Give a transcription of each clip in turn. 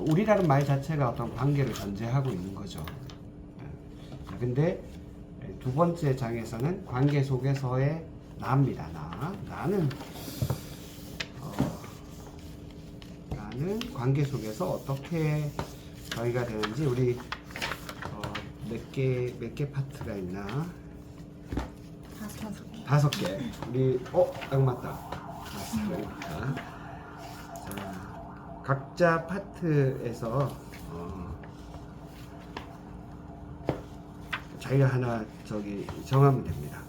우리라는 말 자체가 어떤 관계를 전제하고 있는 거죠. 근데 두 번째 장에서는 관계 속에서의 나입니다. 나는 나는 관계 속에서 어떻게 저희가 되는지 우리 몇 개 파트가 있나? 5개. 우리 딱 맞다. 맞습니다. 자, 각자 파트에서 자기가 하나 정하면 됩니다.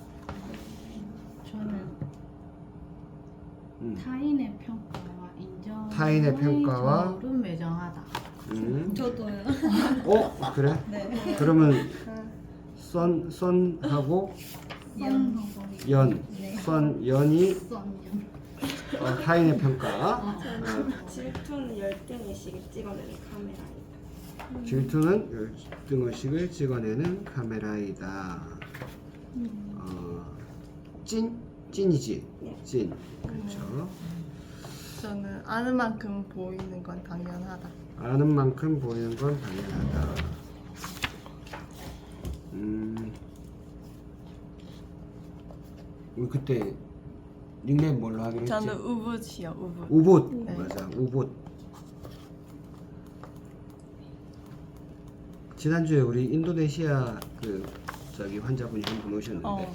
저는 타인의 평가와 인정. 타인의 평가와 저를 매정하다. 저도요. 그래? 네. 그러면 썬하고 연, 연이 타인의 평가. 질투는 열등의식을 찍어내는 카메라입니다. 질투는 열등의식을 찍어내는 카메라이다. 찐이지. 네. 찐. 그렇죠. 저는 아는 만큼 보이는 건 당연하다. 아는 만큼 보이는 건 당연하다. 우리 그때 닉네임 뭘로 하기로 했지? 저는 우붓이요, 우붓. 우붓. 네. 맞아, 우붓. 지난주에 우리 인도네시아 환자분이 한 분 오셨는데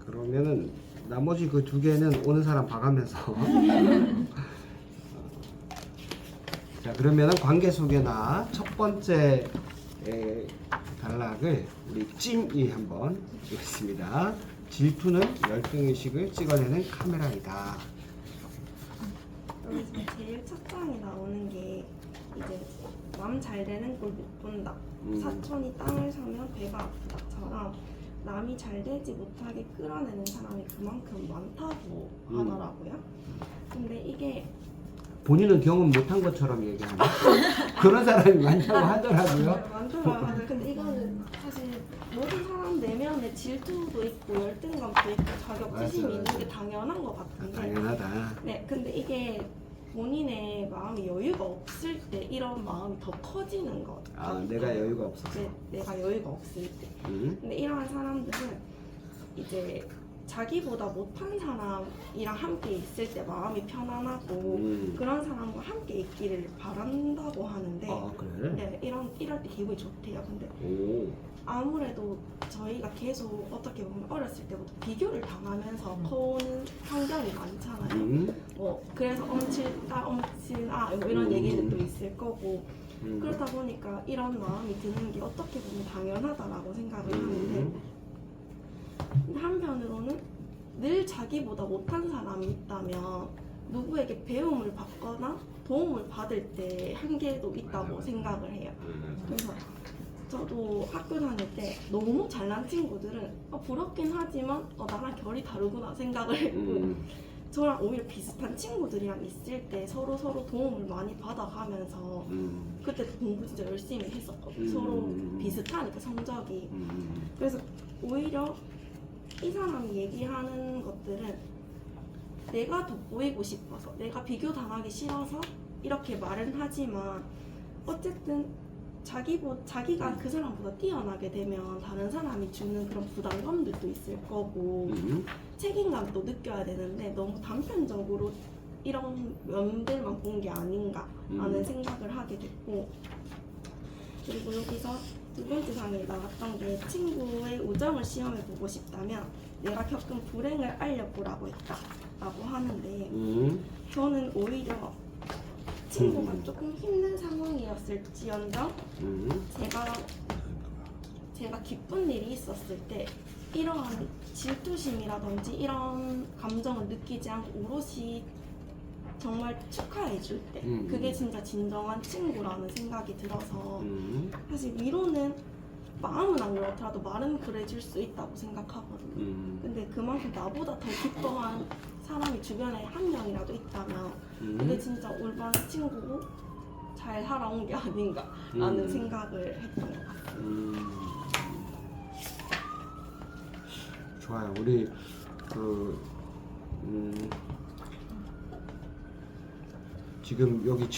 그러면은 나머지 그 2개는 오는 사람 봐가면서 자, 그러면은 관계 속에나 첫 번째 단락을 우리 찜이 한번 읽겠습니다. 질투는 열등의식을 찍어내는 카메라이다. 여기서 제일 첫 장에 나오는 게 이제 남 잘 되는 꼴 못 본다. 사촌이 땅을 사면 배가 아프다처럼 남이 잘 되지 못하게 끌어내는 사람이 그만큼 많다고 하더라고요. 근데 이게 본인은 경험 못한 것처럼 얘기하는 그런 사람이 많다고 하더라고요. 많더라고요. 근데 이거는 사실 모든 사람 내면에 질투도 있고 열등감도 있고 자격지심이 맞아. 있는 게 당연한 것 같은데 당연하다. 네, 근데 이게 본인의 마음이 여유가 없을 때 이런 마음이 더 커지는 것 같아요. 내가 여유가 없어서. 네, 내가 여유가 없을 때. 근데 이러한 사람들은 이제 자기보다 못한 사람이랑 함께 있을 때 마음이 편안하고 그런 사람과 함께 있기를 바란다고 하는데 그래? 네, 이럴 때 기분이 좋대요. 근데 오. 아무래도 저희가 계속 어떻게 보면 어렸을 때부터 비교를 당하면서 커오는 환경이 많잖아요. 그래서 엄칠아 뭐 이런 얘기들도 있을 거고 그렇다 보니까 이런 마음이 드는 게 어떻게 보면 당연하다라고 생각을 하는데 한편으로는 늘 자기보다 못한 사람이 있다면 누구에게 배움을 받거나 도움을 받을 때 한계도 있다고 생각을 해요. 그래서 저도 학교 다닐 때 너무 잘난 친구들은 부럽긴 하지만 나랑 결이 다르구나 생각을 했고 저랑 오히려 비슷한 친구들이랑 있을 때 서로 도움을 많이 받아가면서 그때 공부 진짜 열심히 했었거든요. 서로 비슷하니까 성적이. 그래서 오히려 이 사람이 얘기하는 것들은 내가 돋보이고 싶어서 내가 비교당하기 싫어서 이렇게 말은 하지만 어쨌든 자기가 그 사람보다 뛰어나게 되면 다른 사람이 주는 그런 부담감들도 있을 거고 책임감도 느껴야 되는데 너무 단편적으로 이런 면들만 본 게 아닌가 라는 생각을 하게 됐고 그리고 여기서 두 번째 장에 나왔던 게 친구의 우정을 시험해보고 싶다면 내가 겪은 불행을 알려보라고 했다 라고 하는데 저는 오히려 친구가 조금 힘든 상황이었을지언정 제가 기쁜 일이 있었을 때 이러한 질투심이라든지 이런 감정을 느끼지 않고 오롯이 정말 축하해 줄 때 그게 진짜 진정한 친구라는 생각이 들어서 사실 위로는 마음은 안 그렇더라도 말은 그래줄 수 있다고 생각하거든요. 근데 그만큼 나보다 더 기뻐한 사람이 주변에 한 명이라도 있다면 그게 진짜 올바른 친구고 잘 살아온 게 아닌가라는 생각을 했던 것 같아요. 좋아요. 우리 지금 여기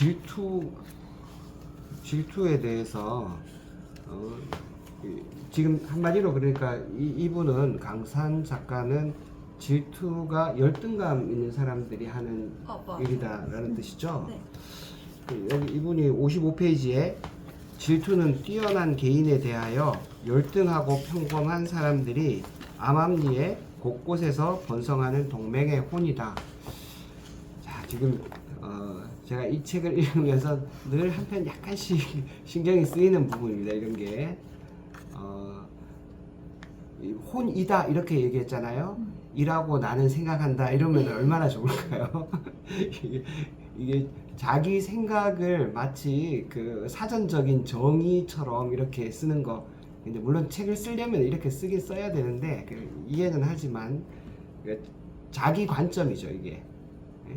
질투에 대해서 지금 한마디로 그러니까 이분은 강산 작가는 질투가 열등감 있는 사람들이 하는 맞아요. 일이다라는 뜻이죠. 네. 여기 이분이 55페이지에 질투는 뛰어난 개인에 대하여 열등하고 평범한 사람들이 암암리에 곳곳에서 번성하는 동맹의 혼이다. 자, 지금 제가 이 책을 읽으면서 늘 한편 약간씩 신경이 쓰이는 부분입니다. 이런 게 이 혼이다 이렇게 얘기했잖아요. 이라고 나는 생각한다 이러면 얼마나 좋을까요? 이게 자기 생각을 마치 그 사전적인 정의처럼 이렇게 쓰는 거. 근데 물론 책을 쓰려면 이렇게 쓰긴 써야 되는데 이해는 하지만 자기 관점이죠 이게.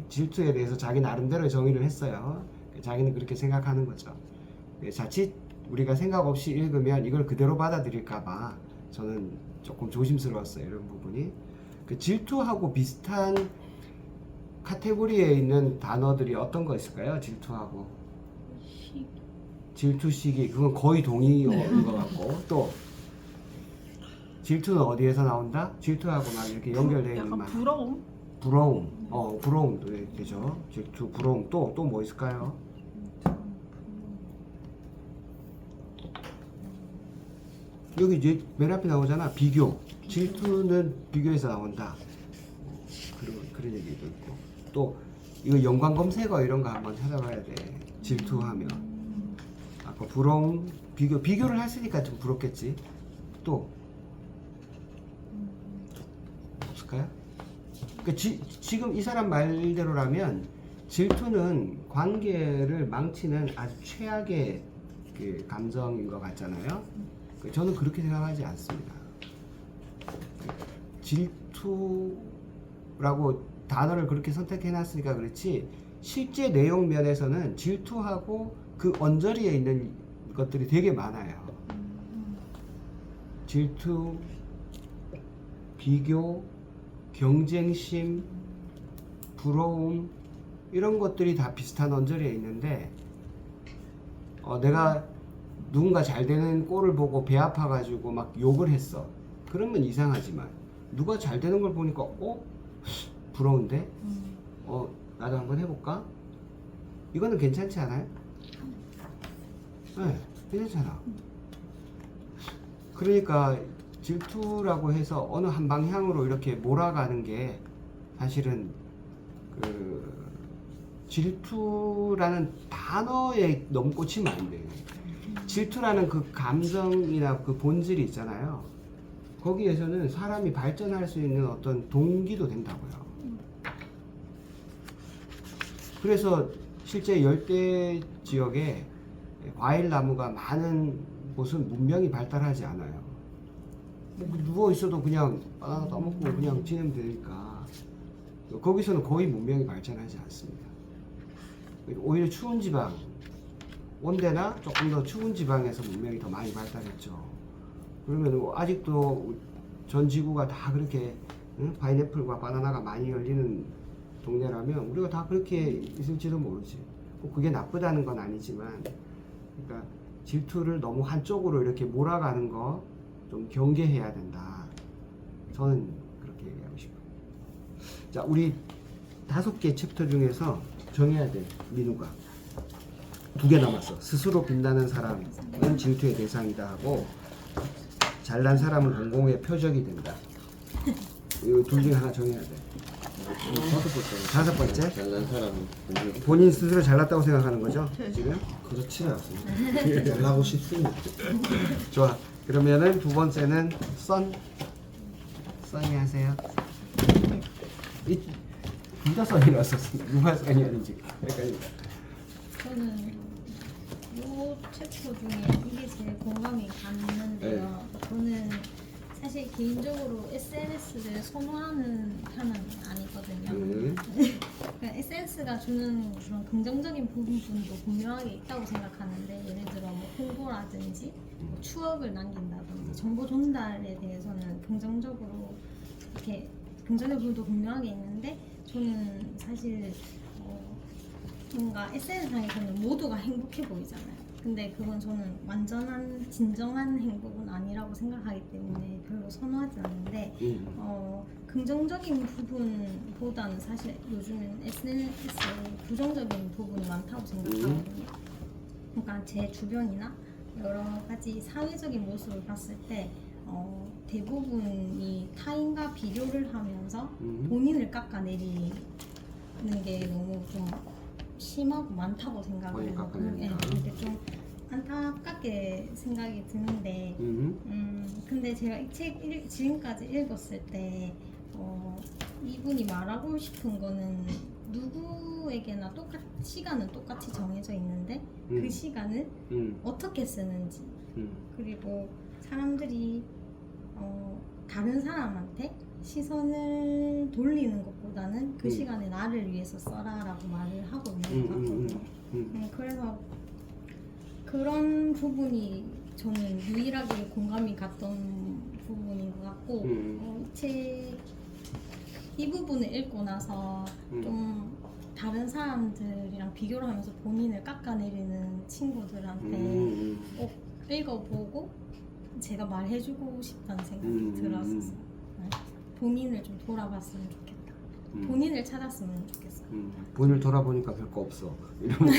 질투에 대해서 자기 나름대로의 정의를 했어요. 자기는 그렇게 생각하는 거죠. 자칫 우리가 생각 없이 읽으면 이걸 그대로 받아들일까봐 저는 조금 조심스러웠어요. 이런 부분이. 그 질투하고 비슷한 카테고리에 있는 단어들이 어떤 거 있을까요? 질투하고 질투 시기 그건 거의 동의어인 것 같고 또 질투는 어디에서 나온다? 질투하고 막 이렇게 연결되어 있는 약간 말. 부러움? 부러움. 부러움도 되죠. 질투, 부러움. 또 뭐 있을까요? 여기 이제 맨 앞에 나오잖아. 비교. 질투는 비교에서 나온다. 그런 얘기도 있고. 또 이거 연관 검색어 이런 거 한번 찾아봐야 돼. 질투하면. 아까 부러움, 비교를 했으니까 좀 부럽겠지. 또 없을까요? 그러니까 지금 이 사람 말대로라면 질투는 관계를 망치는 아주 최악의 그 감정인 것 같잖아요. 저는 그렇게 생각하지 않습니다. 질투라고 단어를 그렇게 선택해놨으니까 그렇지 실제 내용 면에서는 질투하고 그 언저리에 있는 것들이 되게 많아요. 질투, 비교, 경쟁심, 부러움 이런 것들이 다 비슷한 언저리에 있는데 내가 누군가 잘 되는 꼴을 보고 배 아파가지고 막 욕을 했어. 그러면 이상하지만 누가 잘 되는 걸 보니까 부러운데? 나도 한번 해볼까? 이거는 괜찮지 않아요? 네, 괜찮잖아. 그러니까 질투라고 해서 어느 한 방향으로 이렇게 몰아가는 게 사실은 그 질투라는 단어에 너무 꽂히면 안 돼요. 질투라는 그 감정이나 그 본질이 있잖아요. 거기에서는 사람이 발전할 수 있는 어떤 동기도 된다고요. 그래서 실제 열대 지역에 과일 나무가 많은 곳은 문명이 발달하지 않아요. 누워 있어도 그냥 바나나 따먹고 그냥 지내면 되니까 거기서는 거의 문명이 발전하지 않습니다. 오히려 추운 지방, 온대나 조금 더 추운 지방에서 문명이 더 많이 발달했죠. 그러면 아직도 전 지구가 다 그렇게 파인애플과 바나나가 많이 열리는 동네라면 우리가 다 그렇게 있을지도 모르지. 꼭 그게 나쁘다는 건 아니지만, 그러니까 질투를 너무 한쪽으로 이렇게 몰아가는 거 좀 경계해야 된다. 저는 그렇게 얘기하고 싶어요. 자, 우리 5개 챕터 중에서 정해야 돼. 민우가 2개 남았어. 스스로 빛나는 사람은 질투의 대상이다 하고 잘난 사람은 공공의 표적이 된다. 이 둘 중에 하나 정해야 돼. 5번째. 잘난 사람은 본인 스스로 잘났다고 생각하는 거죠? 지금? 그렇지는 않습니다. 잘나고 싶습니다. 좋아. 그러면은 2번째는 써니 하세요. 둘다 써니라서 누가 써니하는지 헷갈린다. 저는 요 챕터 중에 이게 제일 공감이 갔는데요. 저는 사실 개인적으로 SNS를 선호하는 편은 아니거든요. 그러니까 SNS가 주는 그런 긍정적인 부분도 분명하게 있다고 생각하는데, 예를 들어 뭐 홍보라든지 뭐 추억을 남긴다든지 정보 전달에 대해서는 긍정적으로 이렇게 긍정의 부분도 분명하게 있는데, 저는 사실 뭔가 SNS상에서는 모두가 행복해 보이잖아요. 근데 그건 저는 완전한 진정한 행복은 아니라고 생각하기 때문에 별로 선호하지 않는데 긍정적인 부분보다는 사실 요즘엔 SNS에 부정적인 부분이 많다고 생각하거든요. 그러니까 제 주변이나 여러 가지 사회적인 모습을 봤을 때 대부분이 타인과 비교를 하면서 본인을 깎아내리는 게 너무 좀 심하고 많다고 생각을 본인 해요. 깎아내린다. 이게 좀 안타깝게 생각이 드는데 근데 제가 이 책 지금까지 읽었을 때 이분이 말하고 싶은 거는 누구에게나 시간은 똑같이 정해져 있는데 그 시간을 어떻게 쓰는지 그리고 사람들이 다른 사람한테 시선을 돌리는 것보다는 그 시간에 나를 위해서 써라라고 말을 하고 있는 것 같거든요. 그래서 그런 부분이 저는 유일하게 공감이 갔던 부분인 것 같고 이 부분을 읽고 나서 좀 다른 사람들이랑 비교를 하면서 본인을 깎아내리는 친구들한테 꼭 읽어보고 제가 말해주고 싶다는 생각이 들었었어요. 네. 본인을 좀 돌아봤으면 좋겠다. 본인을 찾았으면 좋겠어요. 본인을 돌아보니까 별거 없어. 이러면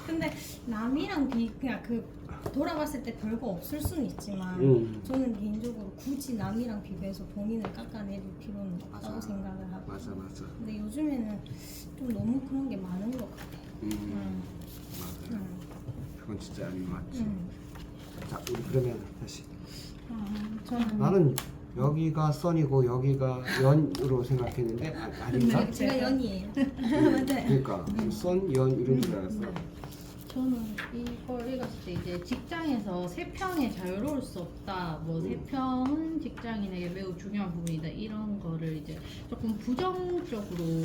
근데 남이랑 그냥 돌아봤을 때 별거 없을 수는 있지만 저는 개인적으로 굳이 남이랑 비교해서 본인을 깎아내릴 필요는 없다고 맞아. 생각을 하고 맞아. 근데 요즘에는 좀 너무 그런 게 많은 것 같아요. 맞아. 그건 진짜 아닌 것 같지. 자, 우리 그러면 다시. 저는 나는 여기가 선이고 여기가 연으로 생각했는데 아닌가? 제가 연이에요. 맞아요. 그러니까 선, 연 이런 줄 알았어. 저는 이걸 읽었을 때 이제 직장에서 세평에 자유로울 수 없다. 뭐 세평은 직장인에게 매우 중요한 부분이다. 이런 거를 이제 조금 부정적으로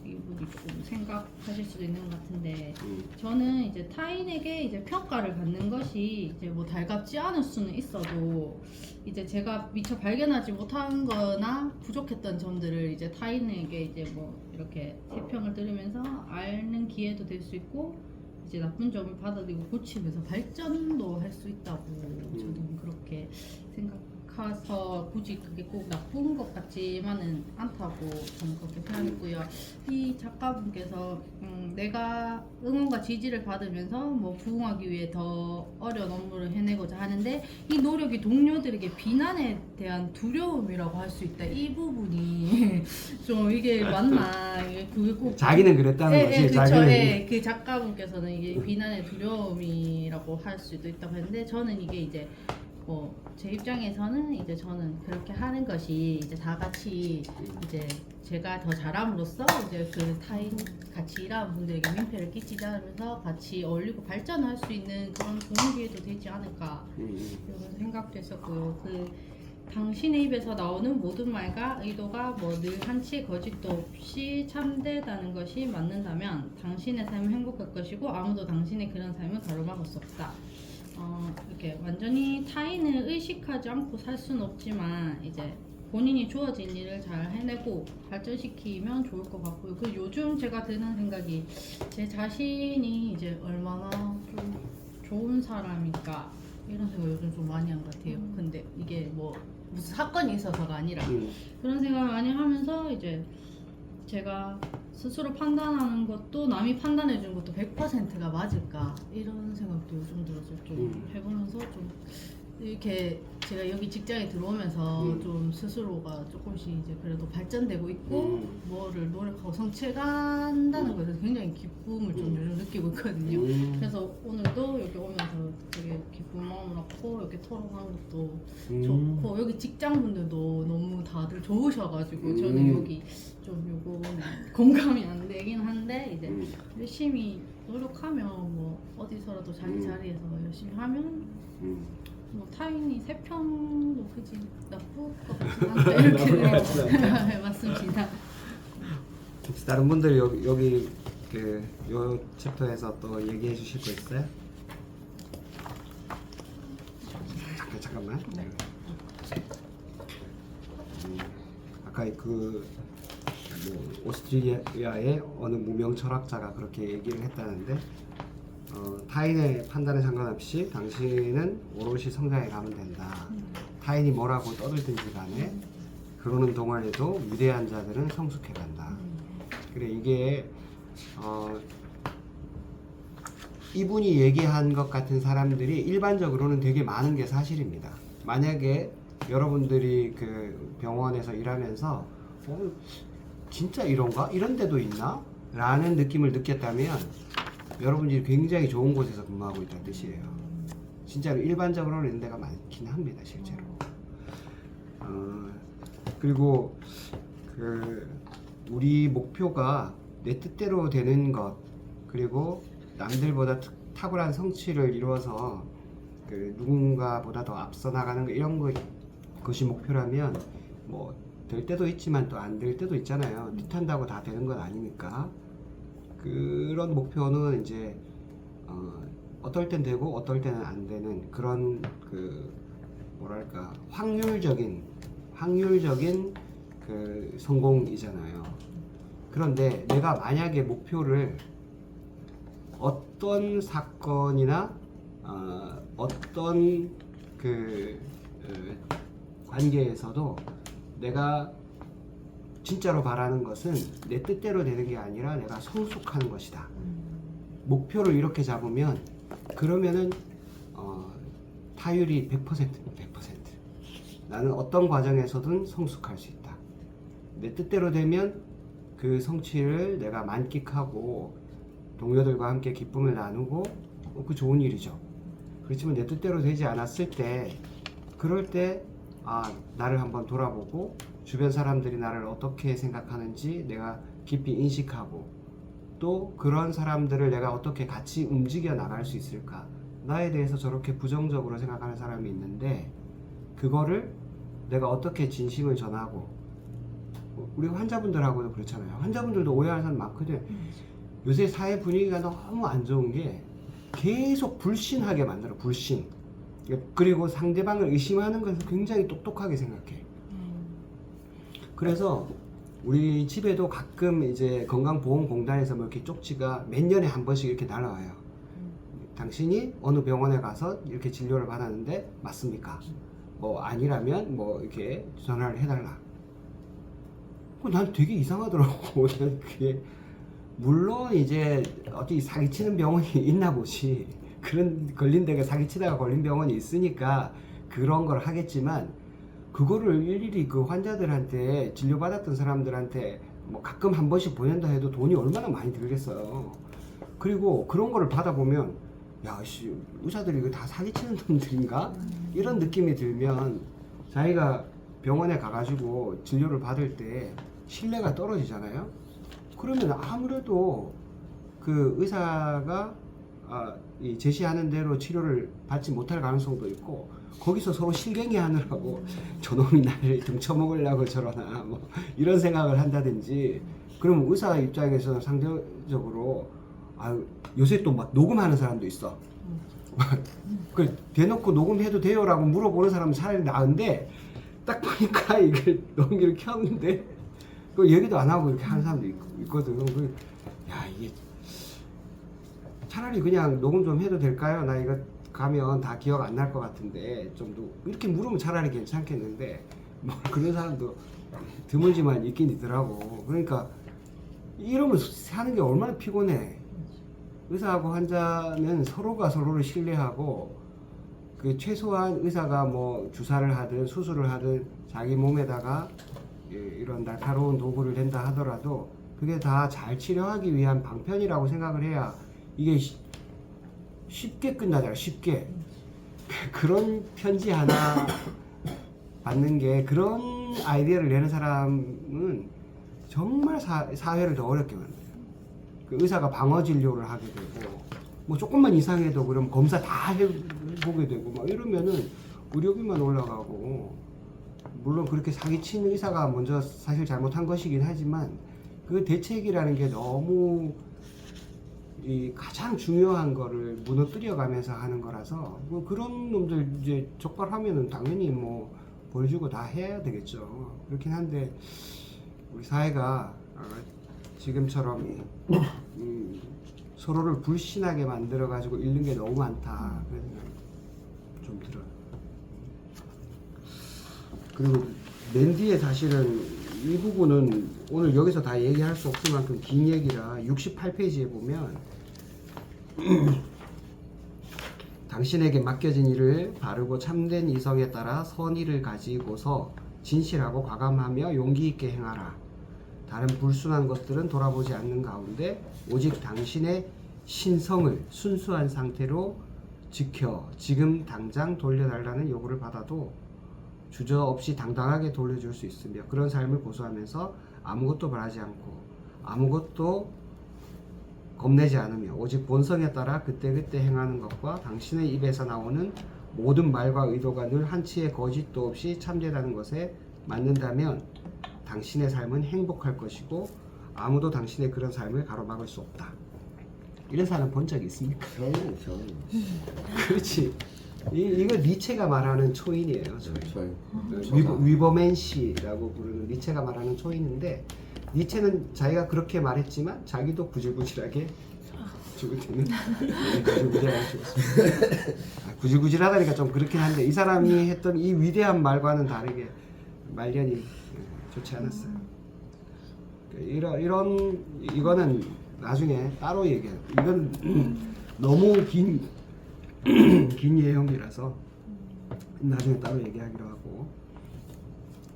이분이 조금 생각하실 수도 있는 것 같은데 저는 이제 타인에게 이제 평가를 받는 것이 이제 뭐 달갑지 않을 수는 있어도 이제 제가 미처 발견하지 못한 거나 부족했던 점들을 이제 타인에게 이제 뭐 이렇게 세평을 들으면서 아는 기회도 될 수 있고 이제 나쁜 점을 받아들이고 고치면서 발전도 할 수 있다고 저는 그렇게 생각해서 굳이 그게 꼭 나쁜 것 같지만은 않다고 저는 그렇게 생각했고요. 이 작가분께서 내가 응원과 지지를 받으면서 뭐 부응하기 위해 더 어려운 업무를 해내고자 하는데 이 노력이 동료들에게 비난에 대한 두려움이라고 할 수 있다. 이 부분이 좀 이게 맞나? 그게 꼭 자기는 그랬다는 거지. 그쵸. 자기는 그 작가분께서는 이게 비난의 두려움이라고 할 수도 있다고 했는데 저는 이게 이제 뭐 제 입장에서는 이제 저는 그렇게 하는 것이 이제 다 같이 이제 제가 더 잘함으로써 이제 그 타인 같이 일하는 분들에게 민폐를 끼치지 않으면서 같이 어울리고 발전할 수 있는 그런 좋은 기회도 되지 않을까 이런 생각도 했었고요. 당신의 입에서 나오는 모든 말과 의도가 뭐 늘 한치의 거짓도 없이 참되다는 것이 맞는다면 당신의 삶은 행복할 것이고 아무도 당신의 그런 삶을 가로막을 수 없다. 이렇게 완전히 타인을 의식하지 않고 살 수는 없지만 이제 본인이 주어진 일을 잘 해내고 발전시키면 좋을 것 같고요. 그 요즘 제가 드는 생각이 제 자신이 이제 얼마나 좀 좋은 사람일까 이런 생각을 요즘 좀 많이 한 것 같아요. 근데 이게 뭐 무슨 사건이 있어서가 아니라 그런 생각을 많이 하면서 이제 제가 스스로 판단하는 것도 남이 판단해 준 것도 100%가 맞을까 이런 생각도 요즘 들어서 좀 해보면서 좀 이렇게 제가 여기 직장에 들어오면서 좀 스스로가 조금씩 이제 그래도 발전되고 있고 뭐를 노력하고 성취한다는 것에 굉장히 기쁨을 좀 요즘 느끼고 있거든요. 그래서 오늘도 여기 오면서 되게 기쁜 마음을 갖고 이렇게 토론하는 것도 좋고 여기 직장분들도 너무 다들 좋으셔가지고 저는 여기 좀 요거는 공감이 안 되긴 한데 이제 열심히 노력하면 뭐 어디서라도 자기 자리에서 열심히 하면 뭐 타인이 세평도 그지 나쁠 것 같진 않다 이렇게 맞습니다. 혹시 다른 분들 여기 요 챕터에서 또 얘기해 주실 거 있어요? 잠깐만. 아까 그 뭐 오스트리아의 어느 무명 철학자가 그렇게 얘기를 했다는데 타인의 판단에 상관없이 당신은 오롯이 성장해 가면 된다. 타인이 뭐라고 떠들든지 간에 그러는 동안에도 위대한 자들은 성숙해 간다. 그래 이게 이분이 얘기한 것 같은 사람들이 일반적으로는 되게 많은 게 사실입니다. 만약에 여러분들이 그 병원에서 일하면서 진짜 이런가? 이런 데도 있나? 라는 느낌을 느꼈다면 여러분들이 굉장히 좋은 곳에서 근무하고 있다는 뜻이에요. 진짜로 일반적으로는 이런 데가 많긴 합니다, 실제로. 그리고 우리 목표가 내 뜻대로 되는 것, 그리고 남들보다 탁월한 성취를 이루어서 누군가보다 더 앞서 나가는 거, 이런 것이 목표라면 뭐 될 때도 있지만 또 안 될 때도 있잖아요. 뜻한다고 다 되는 건 아니니까. 그런 목표는 이제 어떨 땐 되고 어떨 때는 안 되는 그런 뭐랄까 확률적인 성공이잖아요. 그런데 내가 만약에 목표를 어떤 사건이나 어떤 관계에서도 내가 진짜로 바라는 것은 내 뜻대로 되는 게 아니라 내가 성숙하는 것이다. 목표를 이렇게 잡으면 그러면은 타율이 100%입니다. 100%. 나는 어떤 과정에서든 성숙할 수 있다. 내 뜻대로 되면 그 성취를 내가 만끽하고 동료들과 함께 기쁨을 나누고 그 좋은 일이죠. 그렇지만 내 뜻대로 되지 않았을 때 그럴 때 나를 한번 돌아보고 주변 사람들이 나를 어떻게 생각하는지 내가 깊이 인식하고 또 그런 사람들을 내가 어떻게 같이 움직여 나갈 수 있을까. 나에 대해서 저렇게 부정적으로 생각하는 사람이 있는데 그거를 내가 어떻게 진심을 전하고, 우리 환자분들하고도 그렇잖아요. 환자분들도 오해하는 사람 많거든. 요새 사회 분위기가 너무 안 좋은 게 계속 불신하게 만들어. 불신. 그리고 상대방을 의심하는 것을 굉장히 똑똑하게 생각해. 그래서 우리 집에도 가끔 이제 건강보험공단에서 뭐 이렇게 쪽지가 몇 년에 한 번씩 이렇게 날아와요. 당신이 어느 병원에 가서 이렇게 진료를 받았는데 맞습니까? 뭐 아니라면 뭐 이렇게 전화를 해달라. 난 되게 이상하더라고. 난 그게 물론 이제 어디 사기치는 병원이 있나 보지. 그런 걸린 데가 사기치다가 걸린 병원이 있으니까 그런 걸 하겠지만 그거를 일일이 그 환자들한테 진료받았던 사람들한테 뭐 가끔 한 번씩 보낸다 해도 돈이 얼마나 많이 들겠어요. 그리고 그런 거를 받아보면 야씨 의사들이 이거 다 사기치는 놈들인가? 이런 느낌이 들면 자기가 병원에 가가지고 진료를 받을 때 신뢰가 떨어지잖아요. 그러면 아무래도 그 의사가 이 제시하는 대로 치료를 받지 못할 가능성도 있고 거기서 서로 실갱이 하느라고 저놈이 나를 등쳐먹으려고 저러나 뭐 이런 생각을 한다든지. 그러면 의사 입장에서는 상대적으로 요새 또 막 녹음하는 사람도 있어. 그 대놓고 녹음해도 돼요? 라고 물어보는 사람은 차라리 나은데 딱 보니까 이걸 녹음기를 켰는데 그 얘기도 안 하고 이렇게 하는 사람도 있거든. 야 이게 차라리 그냥 녹음 좀 해도 될까요? 나 이거 가면 다 기억 안 날 것 같은데 좀 이렇게 물으면 차라리 괜찮겠는데 뭐 그런 사람도 드물지만 있긴 있더라고. 그러니까 이러면 사는 게 얼마나 피곤해. 의사하고 환자는 서로가 서로를 신뢰하고 그 최소한 의사가 뭐 주사를 하든 수술을 하든 자기 몸에다가 이런 날카로운 도구를 댄다 하더라도 그게 다 잘 치료하기 위한 방편이라고 생각을 해야 이게 쉽게 끝나잖아. 쉽게. 그런 편지 하나 받는 게, 그런 아이디어를 내는 사람은 정말 사회를 더 어렵게 만들어요. 그 의사가 방어 진료를 하게 되고 뭐 조금만 이상해도 그럼 검사 다 해보게 되고 막 이러면은 의료비만 올라가고, 물론 그렇게 사기친 의사가 먼저 사실 잘못한 것이긴 하지만 그 대책이라는 게 너무 이 가장 중요한 거를 무너뜨려 가면서 하는 거라서 뭐 그런 놈들 이제 적발하면은 당연히 뭐 벌 주고 다 해야 되겠죠. 그렇긴 한데 우리 사회가 지금처럼 서로를 불신하게 만들어 가지고 잃는 게 너무 많다 그런 생각이 좀 들어요. 그리고 맨 뒤에 사실은 이 부분은 오늘 여기서 다 얘기할 수 없을 만큼 긴 얘기라 68페이지에 보면 당신에게 맡겨진 일을 바르고 참된 이성에 따라 선의를 가지고서 진실하고 과감하며 용기 있게 행하라. 다른 불순한 것들은 돌아보지 않는 가운데 오직 당신의 신성을 순수한 상태로 지켜 지금 당장 돌려달라는 요구를 받아도 주저없이 당당하게 돌려줄 수 있으며 그런 삶을 고수하면서 아무것도 바라지 않고 아무것도 겁내지 않으며 오직 본성에 따라 그때그때 행하는 것과 당신의 입에서 나오는 모든 말과 의도가 늘 한치의 거짓도 없이 참되다는 것에 맞는다면 당신의 삶은 행복할 것이고 아무도 당신의 그런 삶을 가로막을 수 없다. 이런 사람 본 적 있습니까? 저는 그렇지. 이거 니체가 말하는 초인이에요. 저희 위버맨 씨라고 부르는 니체가 말하는 초인인데 니체는 자기가 그렇게 말했지만 자기도 구질구질하게 죽을 때는 구질구질하게 죽었습니다. 구질구질하다니까 좀 그렇긴 한데 이 사람이 했던 이 위대한 말과는 다르게 말년이 좋지 않았어요. 이거는 나중에 따로 얘기해요. 이건 너무 긴 예형이라서 나중에 따로 얘기하기로 하고.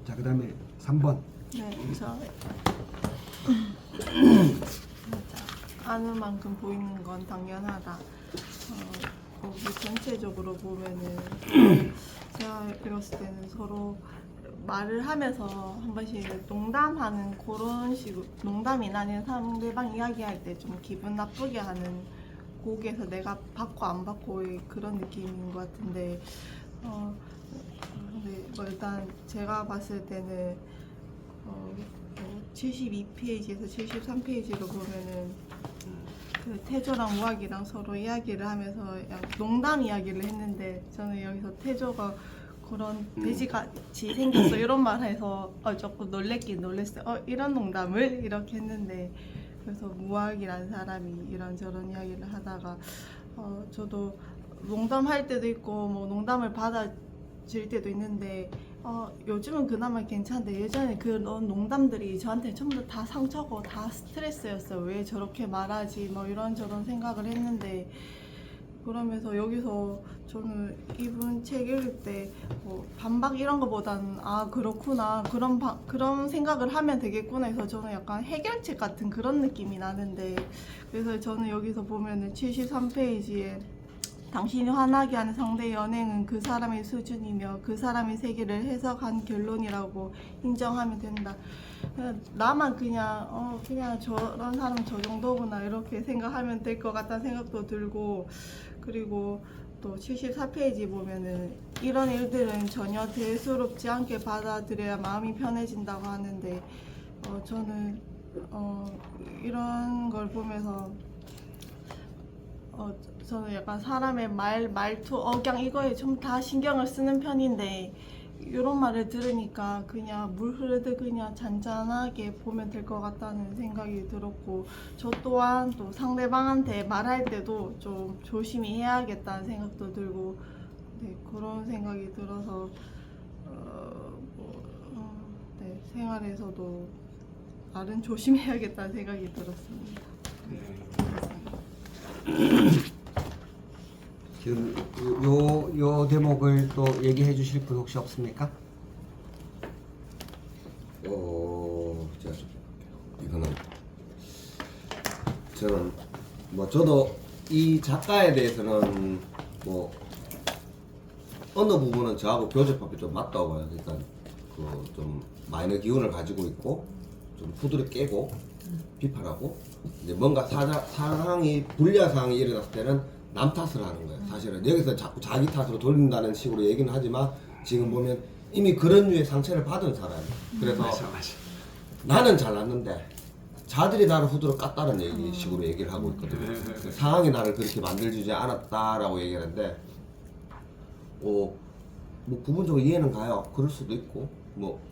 자, 그 다음에 3번. 네, 저 아는 만큼 보이는 건 당연하다. 거기 전체적으로 보면은 제가 읽었을 때는 서로 말을 하면서 한 번씩 농담하는 그런 식으로 농담이나 아니면 상대방 이야기할 때 좀 기분 나쁘게 하는 곡에서 내가 받고 안 받고의 그런 느낌인 것 같은데 근데 뭐 일단 제가 봤을 때는 72페이지에서 73페이지로 보면은 그 태조랑 우학이랑 서로 이야기를 하면서 농담 이야기를 했는데 저는 여기서 태조가 그런 돼지같이 생겼어 이런 말 해서 조금 놀랬긴 놀랬어요. 이런 농담을 이렇게 했는데 그래서 무학이라는 사람이 이런저런 이야기를 하다가 저도 농담할 때도 있고 뭐 농담을 받아질 때도 있는데 요즘은 그나마 괜찮은데 예전에 그런 농담들이 저한테 전부 다 상처고 다 스트레스였어요. 왜 저렇게 말하지 뭐 이런저런 생각을 했는데 그러면서 여기서 저는 이분 책 읽을 때 반박 이런 거보다는 그렇구나 그런 생각을 하면 되겠구나 해서 저는 약간 해결책 같은 그런 느낌이 나는데 그래서 저는 여기서 보면은 73페이지에 당신이 화나게 하는 상대의 연행은 그 사람의 수준이며 그 사람의 세계를 해석한 결론이라고 인정하면 된다. 나만 그냥 저런 사람은 저 정도구나 이렇게 생각하면 될 것 같다는 생각도 들고 그리고 또 74페이지 보면은 이런 일들은 전혀 대수롭지 않게 받아들여야 마음이 편해진다고 하는데 저는 이런 걸 보면서 저는 약간 사람의 말투, 억양 이거에 좀 다 신경을 쓰는 편인데 이런 말을 들으니까 그냥 물 흐르듯 그냥 잔잔하게 보면 될 것 같다는 생각이 들었고 저 또한 또 상대방한테 말할 때도 좀 조심히 해야겠다는 생각도 들고 네, 그런 생각이 들어서 네, 생활에서도 말은 조심해야겠다는 생각이 들었습니다. 지금 요 대목을 또 얘기해 주실 분 혹시 없습니까? 제가 좀 이거는 저는 저도 이 작가에 대해서는 어느 부분은 저하고 교집합이 좀 맞다고 봐요. 그러니까 좀 마이너 기운을 가지고 있고 좀 후드를 깨고 비판하고 이제 뭔가 상황이 불리한 상황이 일어났을 때는 남 탓을 하는 거예요. 사실은 여기서 자꾸 자기 탓으로 돌린다는 식으로 얘기는 하지만 지금 보면 이미 그런 류의 상처를 받은 사람이에요. 그래서 맞아. 나는 잘났는데 자들이 나를 후드로 깠다는 식으로 얘기를 하고 있거든요. 상황이 나를 그렇게 만들어주지 않았다라고 얘기하는데 부분적으로 이해는 가요. 그럴 수도 있고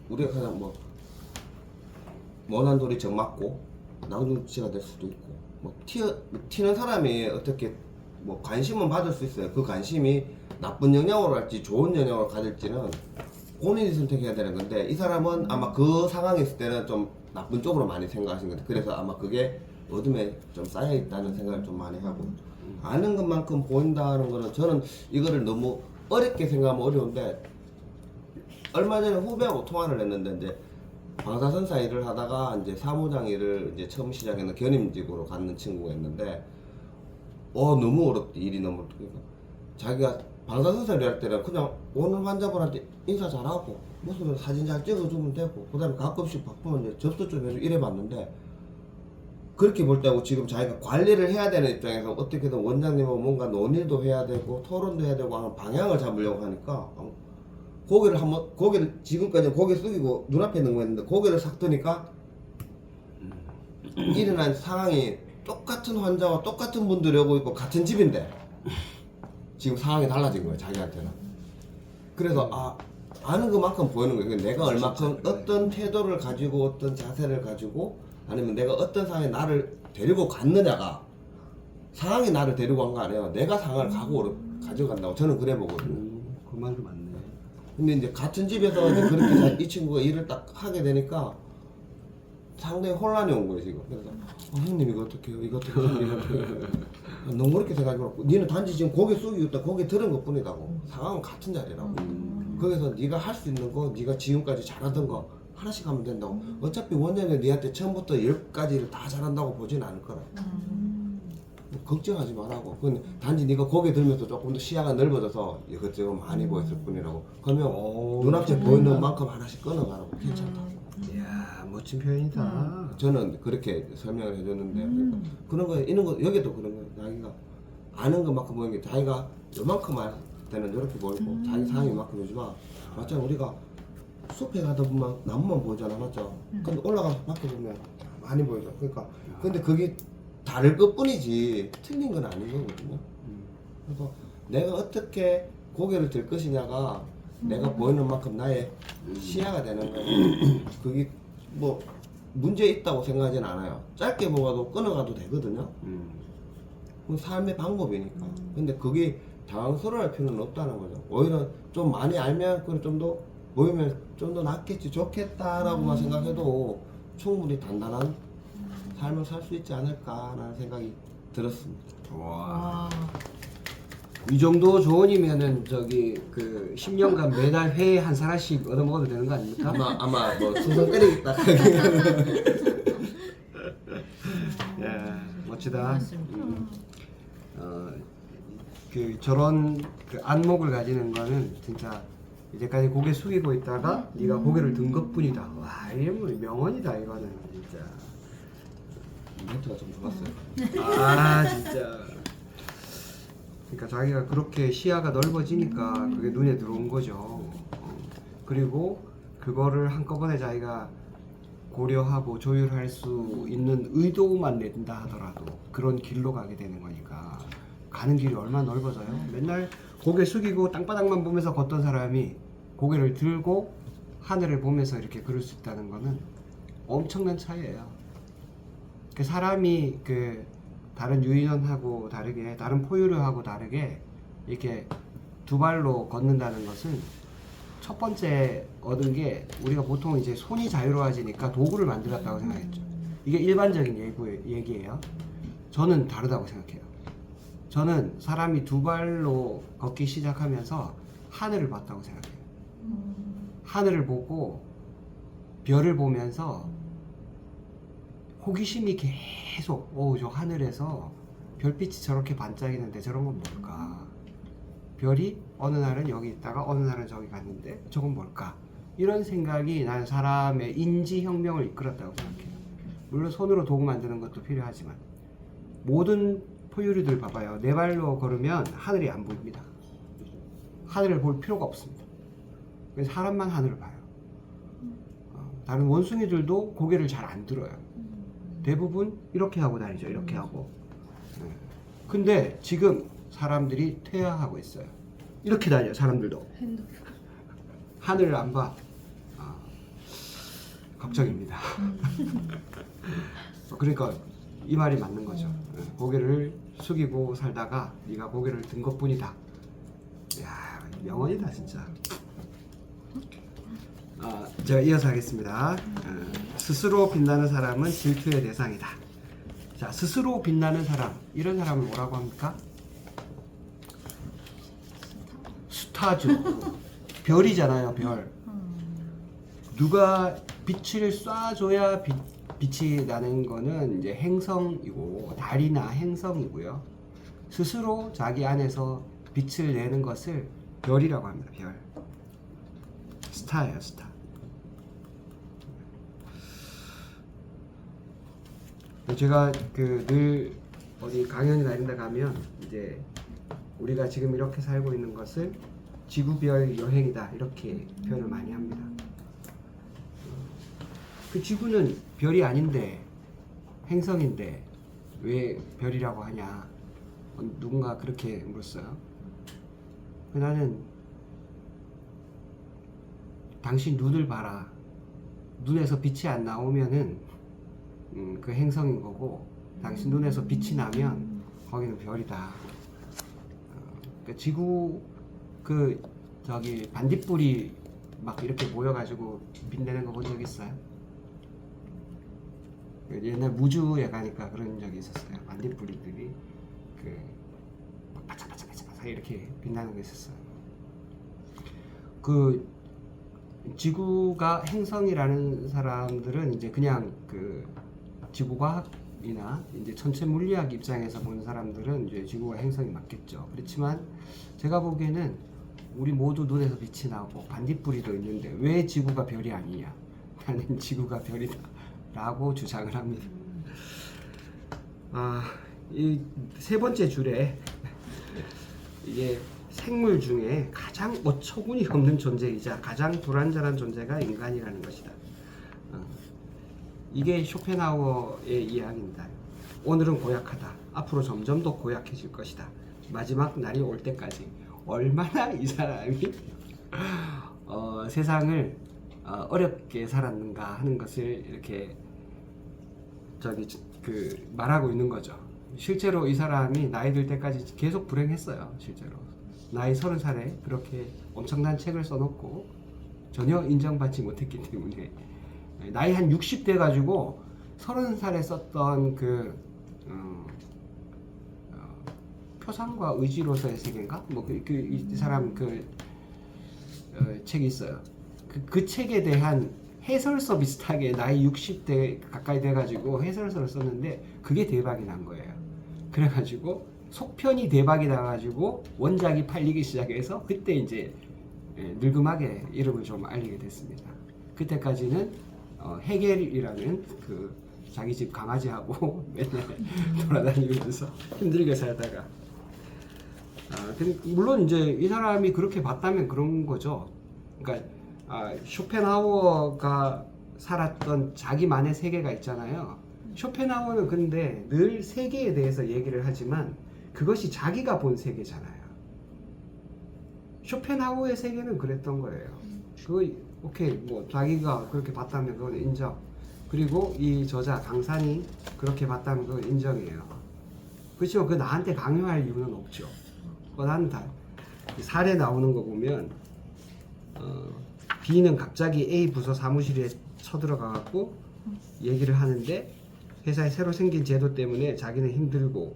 우리가 그냥 못한 소리 정 맞고 나중치가 될 수도 있고 뭐 튀는 사람이 어떻게 뭐 관심은 받을 수 있어요. 그 관심이 나쁜 영향으로 갈지 좋은 영향으로 가질지는 본인이 선택해야 되는 건데 이 사람은 아마 그 상황에 있을 때는 좀 나쁜 쪽으로 많이 생각하신 것 같아요. 그래서 아마 그게 어둠에 좀 쌓여 있다는 생각을 좀 많이 하고 아는 것만큼 보인다는 거는 저는 이거를 너무 어렵게 생각하면 어려운데 얼마 전에 후배하고 통화를 했는데 이제 방사선사 일을 하다가 이제 사무장 일을 이제 처음 시작했는 견임직으로 갖는 친구가 있는데 너무 어렵대. 일이 너무 어렵대. 그러니까 자기가 방사선사 일을 할 때는 그냥 오는 환자분한테 인사 잘하고 무슨 사진 잘 찍어주면 되고 그 다음에 가끔씩 바쁘면 이제 접수 좀 해주고 이래봤는데 그렇게 볼 때하고 지금 자기가 관리를 해야 되는 입장에서 어떻게든 원장님하고 뭔가 논의도 해야 되고 토론도 해야 되고 하는 방향을 잡으려고 하니까 고개를 지금까지 고개 숙이고 눈앞에 있는 거 했는데 고개를 싹 드니까 일어난 상황이 똑같은 환자와 똑같은 분들이 오고 있고 같은 집인데 지금 상황이 달라진 거예요 자기한테는. 그래서 아는 것만큼 보이는 거예요. 내가 얼마큼 어떤 태도를 가지고 어떤 자세를 가지고 아니면 내가 어떤 상황에 나를 데리고 갔느냐가 상황이 나를 데리고 간 거 아니에요. 내가 상황을 가져간다고 저는 그래 보거든요. 그 말도 맞네. 근데 이제 같은 집에서 이제 그렇게 이 친구가 일을 딱 하게 되니까 상당히 혼란이 온 거예요 지금. 그래서 형님 이거 어떻게 해요? 이거 어떻게 해요? 이거 어떻게 해요? 너무 그렇게 생각하지 말고 니는 단지 지금 고개 숙이고 있다 고개 들은 것 뿐이라고. 상황은 같은 자리라고. 거기서 네가 할 수 있는 거 네가 지금까지 잘하던 거 하나씩 하면 된다고. 어차피 원장이 니한테 처음부터 10가지를 다 잘한다고 보진 않을 거라고. 걱정하지 말라고. 그건 단지 네가 고개 들면서 조금 더 시야가 넓어져서 이것저것 많이 보였을 뿐이라고. 그러면 눈앞에 보이는 만큼 하나씩 끊어가라고. 괜찮다고. 이야 멋진 표현이다. 저는 그렇게 설명을 해줬는데 그러니까 그런 거 이런 거 여기도 그런 거예요. 자기가 아는 것만큼 보이는 게 자기가 요만큼 할 때는 이렇게 보이고 자기 상황이 이만큼 보지만 맞잖아. 우리가 숲에 가다 보면 나무만 보이잖아. 맞죠? 근데 올라가서 밖에 보면 많이 보이죠. 그러니까 근데 그게 다를 것 뿐이지 틀린 건 아닌 거거든요. 그래서 내가 어떻게 고개를 들 것이냐가 내가 보이는 만큼 나의 시야가 되는 거예요. 그게 뭐 문제 있다고 생각하진 않아요. 짧게 보고도 끊어가도 되거든요. 그건 삶의 방법이니까. 근데 그게 당황스러워할 필요는 없다는 거죠. 오히려 좀 많이 알면 그걸 좀 더 보이면 좀 더 낫겠지 좋겠다라고만 생각해도 충분히 단단한 삶을 살 수 있지 않을까라는 생각이 들었습니다. 와. 이 정도 조언이면은 저기 그 10년간 매달 회에 한 사람씩 얻어 먹어도 되는 거 아닙니까? 아마 뭐 수성 때리겠다. 예, 멋지다. 맞습니다. 그 저런 그 안목을 가지는 거는 진짜 이제까지 고개 숙이고 있다가 네가 고개를 든 것뿐이다. 와, 이게 뭐 명언이다 이거는 진짜. 멘트가 좀 좋았어요. 아 진짜. 그러니까 자기가 그렇게 시야가 넓어지니까 그게 눈에 들어온 거죠. 그리고 그거를 한꺼번에 자기가 고려하고 조율할 수 있는 의도만 낸다 하더라도 그런 길로 가게 되는 거니까 가는 길이 얼마나 넓어져요. 맨날 고개 숙이고 땅바닥만 보면서 걷던 사람이 고개를 들고 하늘을 보면서 이렇게 걸을 수 있다는 거는 엄청난 차이예요. 그 사람이 그 다른 유인원하고 다르게 다른 포유류하고 다르게 이렇게 두 발로 걷는다는 것은 첫 번째 얻은 게 우리가 보통 이제 손이 자유로워지니까 도구를 만들었다고 생각했죠. 이게 일반적인 얘기예요. 저는 다르다고 생각해요. 저는 사람이 두 발로 걷기 시작하면서 하늘을 봤다고 생각해요. 하늘을 보고 별을 보면서 호기심이 계속 저 하늘에서 별빛이 저렇게 반짝이는데 저런 건 뭘까? 별이 어느 날은 여기 있다가 어느 날은 저기 갔는데 저건 뭘까? 이런 생각이 나는 사람의 인지혁명을 이끌었다고 생각해요. 물론 손으로 도구 만드는 것도 필요하지만 모든 포유류들 봐봐요. 네 발로 걸으면 하늘이 안 보입니다. 하늘을 볼 필요가 없습니다. 그래서 사람만 하늘을 봐요. 다른 원숭이들도 고개를 잘 안 들어요. 대부분 이렇게 하고 다니죠. 이렇게 하고. 근데 지금 사람들이 퇴화하고 있어요. 이렇게 다녀요. 사람들도. 핸드폰. 하늘을 안 봐. 걱정입니다. 그러니까 이 말이 맞는 거죠. 고개를 숙이고 살다가 네가 고개를 든 것뿐이다. 야, 명언이다 진짜. 제가 이어서 하겠습니다. 스스로 빛나는 사람은 질투의 대상이다. 자, 스스로 빛나는 사람, 이런 사람을 뭐라고 합니까? 스타죠. 별이잖아요, 별. 누가 빛을 쏴줘야 빛이 나는 거는 이제 행성이고, 달이나 행성이고요. 스스로 자기 안에서 빛을 내는 것을 별이라고 합니다. 별. 스타예요, 스타. 제가 늘 어디 강연이나 이런 데 가면 이제 우리가 지금 이렇게 살고 있는 것을 지구별 여행이다 이렇게 표현을 많이 합니다. 그 지구는 별이 아닌데 행성인데 왜 별이라고 하냐, 누군가 그렇게 물었어요. 나는 당신 눈을 봐라. 눈에서 빛이 안 나오면은 그 행성인 거고, 당신 눈에서 빛이 나면 거기는 별이다. 그 지구 저기 반딧불이 막 이렇게 모여가지고 빛내는 거 본 적 있어요? 옛날 무주에 가니까 그런 적이 있었어요. 반딧불이들이 막 바짝바짝 이렇게 빛나는 게 있었어요. 그 지구가 행성이라는 사람들은 이제 그냥 지구과학이나 이제 천체 물리학 입장에서 보는 사람들은 이제 지구가 행성이 맞겠죠. 그렇지만 제가 보기에는 우리 모두 눈에서 빛이 나고 반딧불이도 있는데 왜 지구가 별이 아니냐? 나는 지구가 별이다 라고 주장을 합니다. 이 세 번째 줄에 이게 생물 중에 가장 어처구니 없는 존재이자 가장 불완전한 존재가 인간이라는 것이다. 이게 쇼펜하우어의 이야기입니다. 오늘은 고약하다. 앞으로 점점 더 고약해질 것이다. 마지막 날이 올 때까지 얼마나 이 사람이 세상을 어렵게 살았는가 하는 것을 이렇게 말하고 있는 거죠. 실제로 이 사람이 나이 들 때까지 계속 불행했어요. 실제로 나이 30살에 그렇게 엄청난 책을 써놓고 전혀 인정받지 못했기 때문에 나이 한 60 돼 가지고 30살에 썼던 표상과 의지로서의 세계인가? 이 사람 책이 있어요. 그 책에 대한 해설서 비슷하게 나이 60대 가까이 돼가지고 해설서를 썼는데 그게 대박이 난 거예요. 그래가지고 속편이 대박이 나가지고 원작이 팔리기 시작해서 그때 이제 늙음하게 이름을 좀 알리게 됐습니다. 그때까지는 헤겔이라는 자기 집 강아지하고 맨날 돌아다니면서 힘들게 살다가 물론 이제 이 사람이 그렇게 봤다면 그런 거죠. 그러니까 쇼펜하우어가 살았던 자기만의 세계가 있잖아요. 쇼펜하우어는 근데 늘 세계에 대해서 얘기를 하지만 그것이 자기가 본 세계잖아요. 쇼펜하우어의 세계는 그랬던 거예요. 오케이, 뭐 자기가 그렇게 봤다면 그건 인정. 그리고 이 저자 강산이 그렇게 봤다면 그건 인정이에요. 그렇지만 그 나한테 강요할 이유는 없죠. 나는 다 사례 나오는 거 보면 B는 갑자기 A 부서 사무실에 쳐들어가 갖고 얘기를 하는데 회사에 새로 생긴 제도 때문에 자기는 힘들고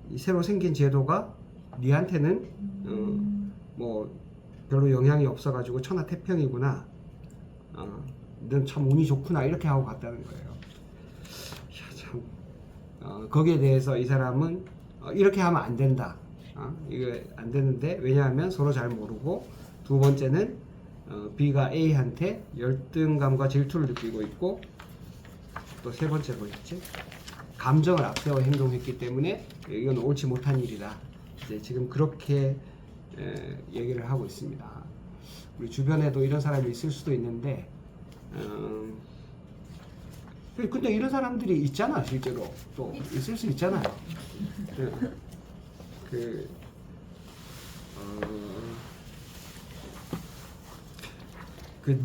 이 새로 생긴 제도가 니한테는 뭐 별로 영향이 없어가지고 천하태평이구나. 넌 참 운이 좋구나 이렇게 하고 갔다는 거예요. 참 거기에 대해서 이 사람은 이렇게 하면 안 된다. 이거 안 되는데 왜냐하면 서로 잘 모르고 두 번째는 B가 A한테 열등감과 질투를 느끼고 있고 또 세 번째 뭐였지? 감정을 앞세워 행동했기 때문에 이건 옳지 못한 일이다. 이제 지금 그렇게 얘기를 하고 있습니다. 우리 주변에도 이런 사람이 있을 수도 있는데 근데 이런 사람들이 있잖아. 실제로 또 있을 수 있잖아요. 그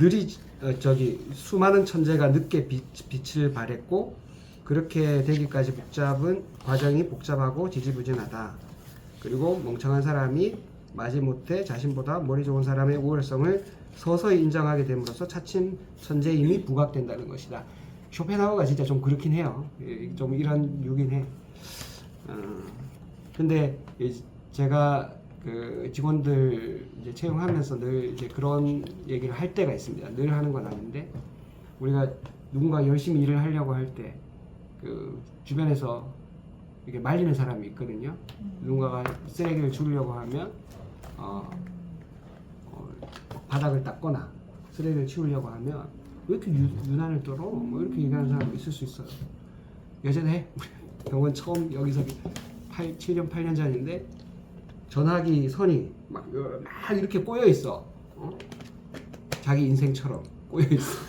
저기 수많은 천재가 늦게 빛을 발했고 그렇게 되기까지 과정이 복잡하고 지지부진하다. 그리고 멍청한 사람이 마지못해 자신보다 머리 좋은 사람의 우월성을 서서히 인정하게 됨으로써 차츰 천재임이 부각된다는 것이다. 쇼펜하우어가 진짜 좀 그렇긴 해요. 좀 이런 유긴 해. 근데 제가 그 직원들 이제 채용하면서 늘 이제 그런 얘기를 할 때가 있습니다. 늘 하는 건 아닌데 우리가 누군가 열심히 일을 하려고 할 때 그 주변에서 이렇게 말리는 사람이 있거든요. 누군가가 쓰레기를 주려고 하면 바닥을 닦거나 쓰레기를 치우려고 하면 왜 이렇게 유난을 떨어? 뭐 이렇게 얘기하는 사람이 있을 수 있어요. 예전에 병원 처음 여기서 7년 8년 전인데 전화기 선이 막 이렇게 꼬여 있어. 자기 인생처럼 꼬여 있어.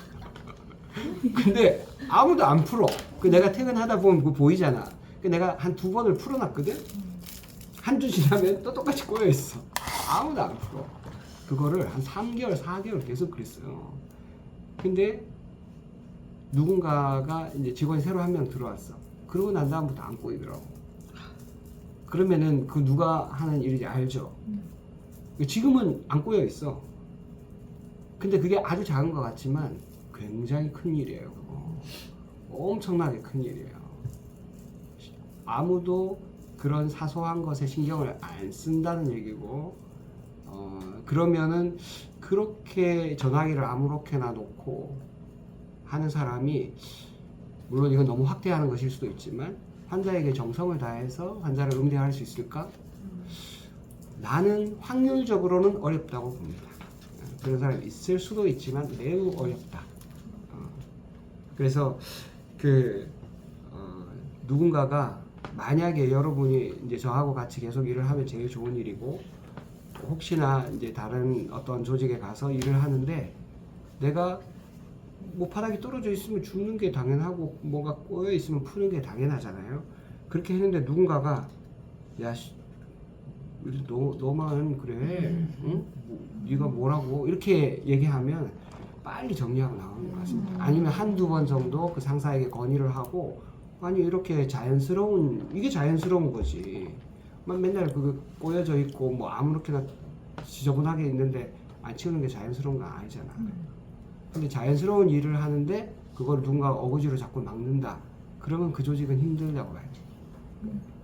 근데 아무도 안 풀어. 그 내가 퇴근하다 보면 그거 보이잖아. 그 내가 한 2번을 풀어놨거든. 한 주 지나면 또 똑같이 꼬여 있어. 아무도 안 풀어. 그거를 한 3개월, 4개월 계속 그랬어요. 근데 누군가가 이제 직원이 새로 한 명 들어왔어. 그러고 난 다음부터 안 꼬이더라고. 그러면은 그 누가 하는 일인지 알죠. 지금은 안 꼬여 있어. 근데 그게 아주 작은 것 같지만 굉장히 큰 일이에요. 그거. 엄청나게 큰 일이에요. 아무도 그런 사소한 것에 신경을 안 쓴다는 얘기고, 그러면은 그렇게 전화기를 아무렇게나 놓고 하는 사람이, 물론 이건 너무 확대하는 것일 수도 있지만 환자에게 정성을 다해서 환자를 응대할 수 있을까? 나는 확률적으로는 어렵다고 봅니다. 그런 사람이 있을 수도 있지만 매우 어렵다. 그래서 누군가가 만약에 여러분이 이제 저하고 같이 계속 일을 하면 제일 좋은 일이고, 혹시나 이제 다른 어떤 조직에 가서 일을 하는데 내가 뭐 바닥이 떨어져 있으면 줍는 게 당연하고 뭐가 꼬여 있으면 푸는 게 당연하잖아요. 그렇게 했는데 누군가가 야 너만 그래, 응? 네가 뭐라고 이렇게 얘기하면 빨리 정리하고 나오는 것 같습니다. 아니면 한두 번 정도 그 상사에게 건의를 하고, 아니 이렇게 이게 자연스러운 거지. 맨날 그거 꼬여져 있고 뭐 아무렇게나 지저분하게 있는데 안 치우는 게 자연스러운 거 아니잖아. 근데 자연스러운 일을 하는데 그걸 누군가 어거지로 자꾸 막는다. 그러면 그 조직은 힘들다고 봐야지.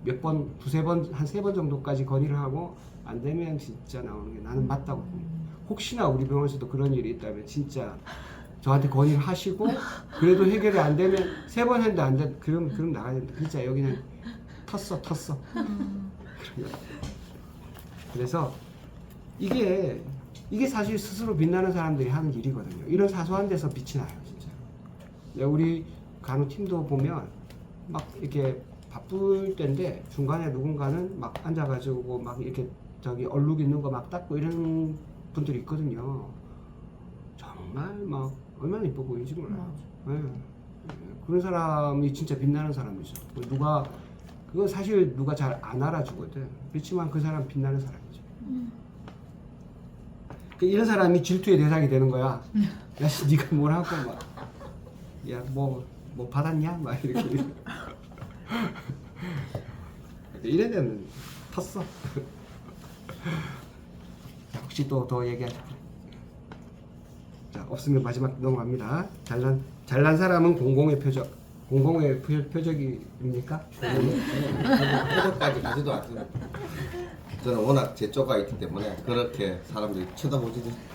몇 번, 두세 번, 한 3번 정도까지 건의를 하고 안 되면 진짜 나오는 게 나는 맞다고 봅니다. 혹시나 우리 병원에서도 그런 일이 있다면 진짜 저한테 건의를 하시고 그래도 해결이 안 되면 3번 했는데 안 돼. 그럼 나가야 된다. 진짜 여기는 텄어. 그래서 이게 사실 스스로 빛나는 사람들이 하는 일이거든요. 이런 사소한 데서 빛이 나요, 진짜. 우리 간호팀도 보면 막 이렇게 바쁠 때인데 중간에 누군가는 막 앉아가지고 막 이렇게 저기 얼룩 있는 거 막 닦고 이런 분들이 있거든요. 정말 막 얼마나 이뻐 보이는지 몰라요. 네. 그런 사람이 진짜 빛나는 사람이죠. 그건 사실 누가 잘 안 알아주거든. 그렇지만 그 사람 빛나는 사람이죠. 이런 사람이 질투의 대상이 되는 거야. 야, 네가 뭘 하고 막, 야, 뭐 받았냐? 막 이렇게. 이래 되면 텄어. 혹시 또 더 얘기하실까요? 자, 없으면 마지막 넘어갑니다. 잘난 사람은 공공의 표적입니까? 표적까지 가지도 않습니다. 저는 워낙 제 쪼가 있기 때문에 그렇게 사람들이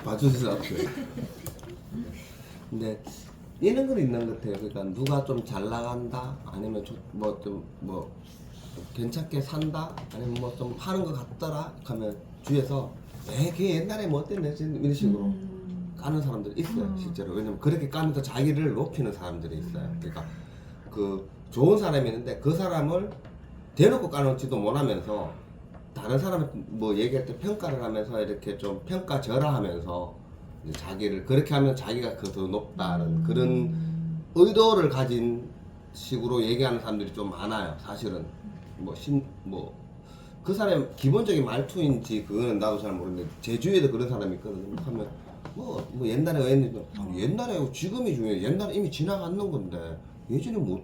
봐주지도 않고요. 근데 이런 건 있는 것 같아요. 그러니까 누가 좀 잘 나간다, 아니면 뭐 괜찮게 산다, 아니면 뭐 좀 하는 것 같더라 하면 주위에서 걔 옛날에 뭐 어땠네 이런 식으로 까는 사람들이 있어요, 실제로. 왜냐면 그렇게 까면서 자기를 높이는 사람들이 있어요. 그러니까 그 좋은 사람이 있는데 그 사람을 대놓고 까놓지도 못하면서 다른 사람이 뭐 얘기할 때 평가를 하면서 이렇게 좀 평가절하하면서 이제 자기를 그렇게 하면 자기가 더 높다는 그런 의도를 가진 식으로 얘기하는 사람들이 좀 많아요, 사실은. 그 사람의 기본적인 말투인지 그거는 나도 잘 모르는데 제 주위에도 그런 사람이 있거든요. 하면 뭐 옛날에 왜 했는데 옛날에 지금이 중요해. 옛날에 이미 지나갔는 건데 예전에 뭐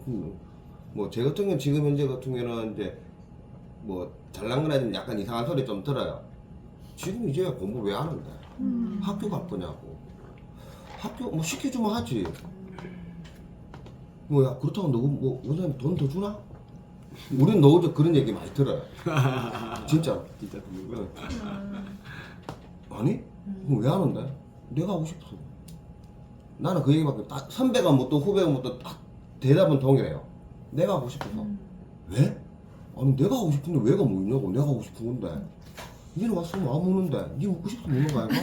제 같은 경우는 지금 현재 같은 경우는 이제 뭐 잘난 거나 좀 약간 이상한 소리 좀 들어요. 지금 이제 공부 왜 하는데 학교 갈 거냐고. 학교 뭐 시켜주면 하지. 뭐야 그렇다고 너 뭐 원장님 돈 더 주나? 우린 너 어제 그런 얘기 많이 들어요. 진짜. 진짜 응. 아니? 그럼 왜 하는데? 내가 하고 싶어. 나는 그 얘기밖에 딱 선배가 묻든 후배가 묻든 딱 대답은 동일해요. 내가 하고 싶어서. 왜? 아니 내가 하고 싶은데 왜가 뭐 있냐고. 내가 하고 싶은 건데. 니는 왔으면 안 먹는데 니 먹고 싶어서 먹는 거 아닌가?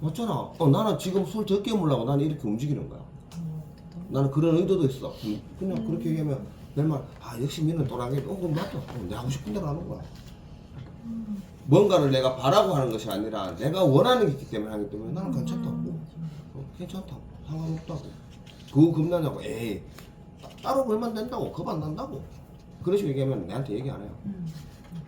맞잖아. 나는 지금 술 적게 먹으려고 나는 이렇게 움직이는 거야. 나는 그런 의도도 있어. 그냥 그렇게 얘기하면 내 말, 역시 니는 또라이. 그럼 맞다. 내가 하고 싶은 대로 하는 거야. 뭔가를 내가 바라고 하는 것이 아니라 내가 원하는 게 있기 때문에 하기 때문에 나는 괜찮다고. 괜찮다고. 상관없다고. 그거 겁나냐고. 에이, 따로 벌면 된다고. 겁 안 난다고. 그런 식으로 얘기하면 내한테 얘기 안 해요.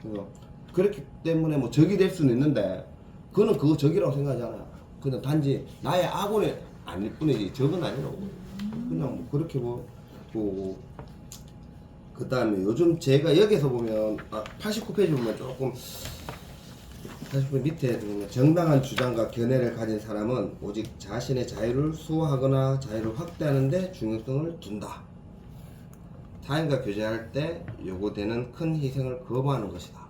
그래서 그렇기 때문에 뭐 적이 될 수는 있는데 그거는 그거 적이라고 생각하지 않아요. 그냥 단지 나의 악원이 아닐 뿐이지 적은 아니라고. 그냥 뭐 그렇게 보고. 그 다음에 요즘 제가 여기서 보면 89페이지 보면 조금 89페이지 밑에 보면 정당한 주장과 견해를 가진 사람은 오직 자신의 자유를 수호하거나 자유를 확대하는 데 중요성을 둔다. 타인과 교제할 때 요구되는 큰 희생을 거부하는 것이다.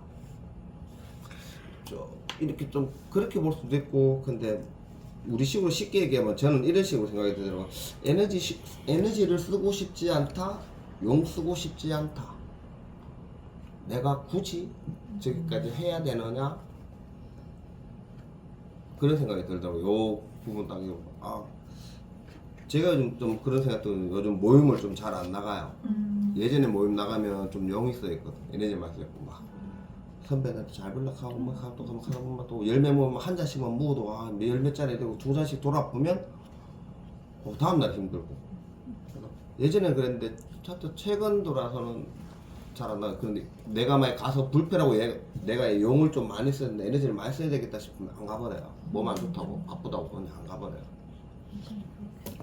이렇게 좀 그렇게 볼 수도 있고, 근데 우리 식으로 쉽게 얘기하면 저는 이런 식으로 생각이 들더라고요. 에너지를 쓰고 싶지 않다. 용 쓰고 싶지 않다. 내가 굳이 저기까지 해야 되느냐? 그런 생각이 들더라고요. 요 부분 딱 제가 요즘 좀 그런 생각도 요즘 모임을 좀 잘 안 나가요. 예전에 모임 나가면 좀 용이 써있거든. 에너지 많이 써있고 막 선배한테 잘 불러가고 막 하고 또 열매 먹으면 한 잔씩만 먹어도 열몇 잔이 되고 두 잔씩 돌아보면 다음날 힘들고. 예전에 그랬는데 최근 돌아서는 잘 안 나가. 그런데 내가 만약 가서 불편하고 내가 용을 좀 많이 쓰는데 에너지를 많이 써야 되겠다 싶으면 안 가버려요. 몸 안 좋다고 바쁘다고 그냥 안 가버려요.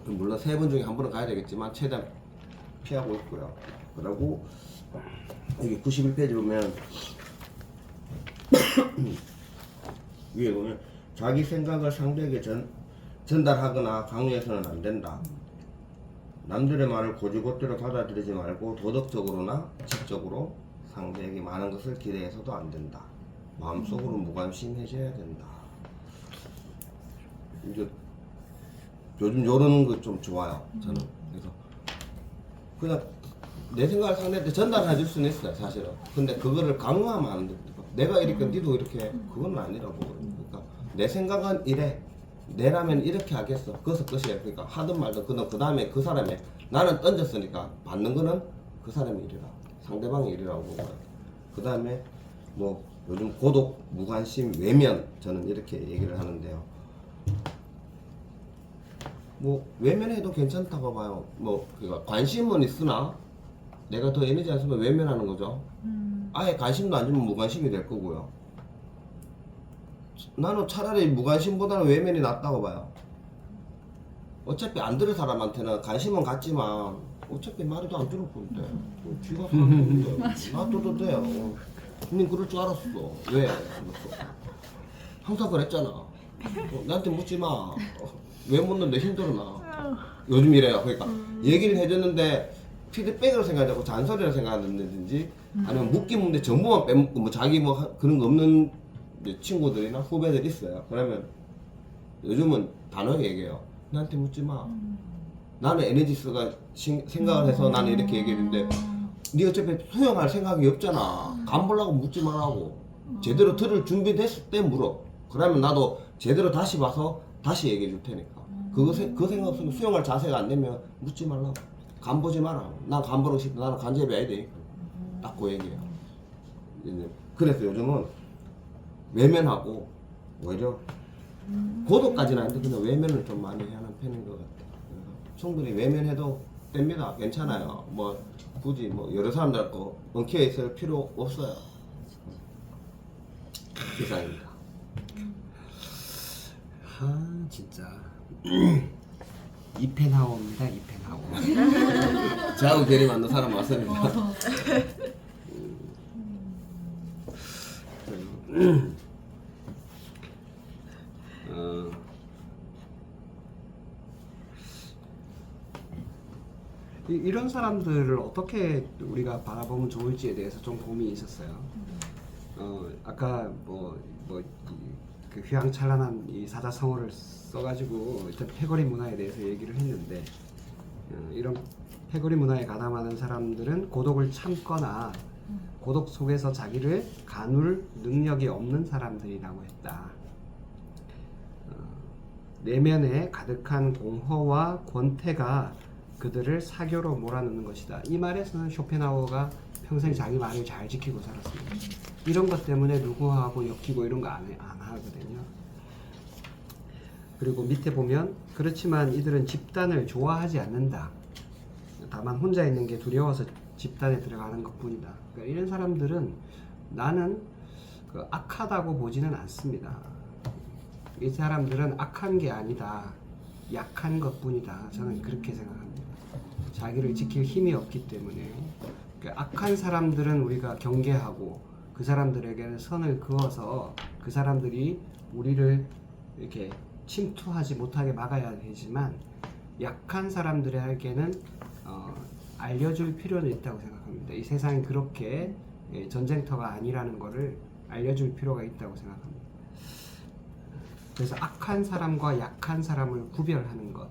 물론 3번 중에 한 번은 가야 되겠지만 최대한 피하고 있고요. 그리고 여기 91페이지 보면 위에 보면 자기 생각을 상대에게 전달하거나 강요해서는 안 된다. 남들의 말을 고지고대로 받아들이지 말고 도덕적으로나 지적으로 상대에게 많은 것을 기대해서도 안 된다. 마음속으로 무관심해져야 된다. 이제 요즘 요런 거 좀 좋아요. 저는 그래서 그냥 내 생각을 상대한테 전달해 줄 수는 있어요, 사실은. 근데 그거를 강요하면 안 돼. 내가 이렇게 니도 이렇게 그건 아니라고. 그러니까 내 생각은 이래. 내라면 이렇게 하겠어. 그것은 끝이에요. 그러니까 하든 말든 그 다음에 그 사람이 나는 던졌으니까 받는 거는 그 사람이 이래라. 상대방이 이래라고 보고요. 그 다음에 뭐 요즘 고독, 무관심, 외면 저는 이렇게 얘기를 하는데요. 뭐 외면해도 괜찮다고 봐요. 뭐 그러니까 관심은 있으나 내가 더 에너지 안 쓰면 외면하는 거죠. 아예 관심도 안 주면 무관심이 될 거고요. 나는 차라리 무관심보다는 외면이 낫다고 봐요. 어차피 안 들을 사람한테는 관심은 갖지만 어차피 말이도 안 들을 건데 쥐가 사는 건데 놔둬도 돼요. 니 그럴 줄 알았어. 왜? 항상 그랬잖아. 나한테 묻지 마. 왜 묻는데 힘들어나. 요즘 이래요. 그러니까 얘기를 해줬는데 피드백으로 생각하고 잔소리로 생각하는지 아니면 묻기 묻는데 전부만 빼먹고 뭐 자기 뭐 그런 거 없는 친구들이나 후배들 있어요. 그러면 요즘은 단호하게 얘기해요. 나한테 묻지 마. 나는 에너지스가 생각을 해서 나는 이렇게 얘기했는데 네 어차피 수용할 생각이 없잖아. 간 보려고 묻지 말라고. 제대로 들을 준비됐을 때 물어. 그러면 나도 제대로 다시 봐서 다시 얘기해 줄 테니까. 그 생각 없으면 수용할 자세가 안 되면 묻지 말라고. 간 보지 마라. 난 간 보고 싶다. 나는 간접이 아야 되니까. 딱 그 얘기예요. 그래서 요즘은 외면하고 오히려 고독까지는 아닌데 그냥 외면을 좀 많이 하는 편인 것 같아요. 충분히 외면해도 됩니다. 괜찮아요. 뭐 굳이 뭐 여러 사람들 거 엉켜 있을 필요 없어요. 이상입니다. 아 진짜 이펜하우입니다. 이펜하우. 저하고 괜히 만난 사람 맞습니다. 이런 사람들을 어떻게 우리가 바라보면 좋을지에 대해서 좀 고민이 있었어요. 아까 그 휘황찬란한 이 사자성어를 써가지고 일단 패거리 문화에 대해서 얘기를 했는데, 이런 패거리 문화에 가담하는 사람들은 고독을 참거나 고독 속에서 자기를 가눌 능력이 없는 사람들이라고 했다. 내면에 가득한 공허와 권태가 그들을 사교로 몰아넣는 것이다. 이 말에서는 쇼펜하우어가 평생 자기 말을 잘 지키고 살았습니다. 이런 것 때문에 누구하고 엮이고 이런 거 안 하거든요. 그리고 밑에 보면 그렇지만 이들은 집단을 좋아하지 않는다. 다만 혼자 있는 게 두려워서 집단에 들어가는 것뿐이다. 그러니까 이런 사람들은 나는 악하다고 보지는 않습니다. 이 사람들은 악한 게 아니다. 약한 것뿐이다. 저는 그렇게 생각합니다. 자기를 지킬 힘이 없기 때문에. 그러니까 악한 사람들은 우리가 경계하고 그 사람들에게는 선을 그어서 그 사람들이 우리를 이렇게 침투하지 못하게 막아야 되지만, 약한 사람들에게는 알려줄 필요는 있다고 생각합니다. 이 세상이 그렇게 전쟁터가 아니라는 것을 알려줄 필요가 있다고 생각합니다. 그래서 악한 사람과 약한 사람을 구별하는 것.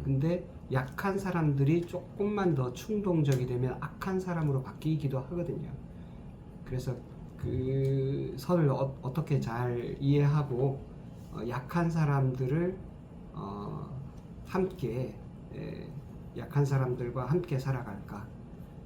근데 약한 사람들이 조금만 더 충동적이 되면 악한 사람으로 바뀌기도 하거든요. 그래서 그 선을 어떻게 잘 이해하고 약한 사람들을 함께 약한 사람들과 함께 살아갈까?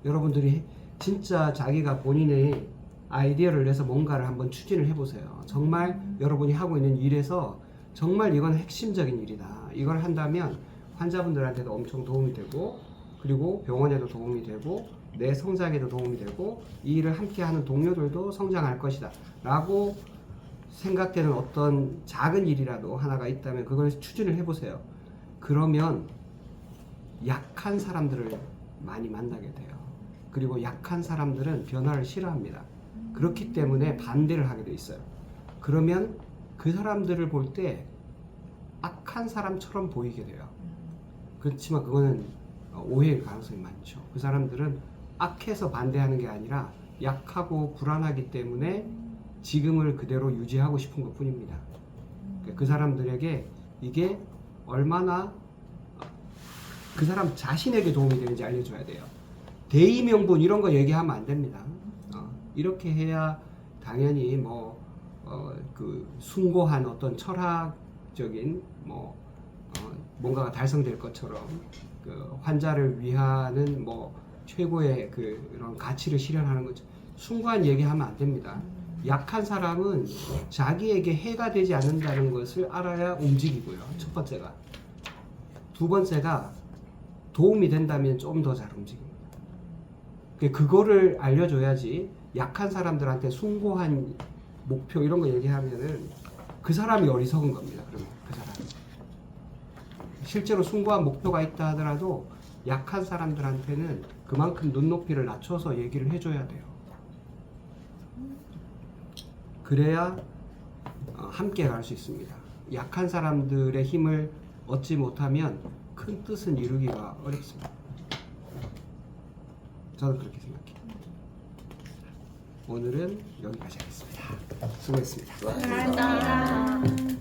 여러분들이 진짜 자기가 본인의 아이디어를 내서 뭔가를 한번 추진을 해보세요. 정말 여러분이 하고 있는 일에서 정말 이건 핵심적인 일이다. 이걸 한다면 환자분들한테도 엄청 도움이 되고, 그리고 병원에도 도움이 되고, 내 성장에도 도움이 되고, 이 일을 함께 하는 동료들도 성장할 것이다 라고 생각되는 어떤 작은 일이라도 하나가 있다면 그걸 추진을 해보세요. 그러면 약한 사람들을 많이 만나게 돼요. 그리고 약한 사람들은 변화를 싫어합니다. 그렇기 때문에 반대를 하게 돼 있어요. 그러면 그 사람들을 볼 때 악한 사람처럼 보이게 돼요. 그렇지만 그거는 오해일 가능성이 많죠. 그 사람들은 악해서 반대하는 게 아니라 약하고 불안하기 때문에 지금을 그대로 유지하고 싶은 것 뿐입니다. 그 사람들에게 이게 얼마나 그 사람 자신에게 도움이 되는지 알려줘야 돼요. 대의명분 이런 거 얘기하면 안 됩니다. 이렇게 해야 당연히 그 숭고한 어떤 철학적인 뭔가가 달성될 것처럼 그 환자를 위하는 최고의 그런 가치를 실현하는 거죠. 숭고한 얘기하면 안 됩니다. 약한 사람은 자기에게 해가 되지 않는다는 것을 알아야 움직이고요. 첫 번째가. 두 번째가 도움이 된다면 좀 더 잘 움직입니다. 그거를 알려줘야지. 약한 사람들한테 숭고한 목표 이런 거 얘기하면은 그 사람이 어리석은 겁니다. 그러면 그 사람이 실제로 숭고한 목표가 있다 하더라도 약한 사람들한테는 그만큼 눈높이를 낮춰서 얘기를 해줘야 돼요. 그래야 함께 갈 수 있습니다. 약한 사람들의 힘을 얻지 못하면 큰 뜻은 이루기가 어렵습니다. 저는 그렇게 생각해요. 오늘은 여기까지 하겠습니다. 수고했습니다. 수고하셨습니다. 감사합니다.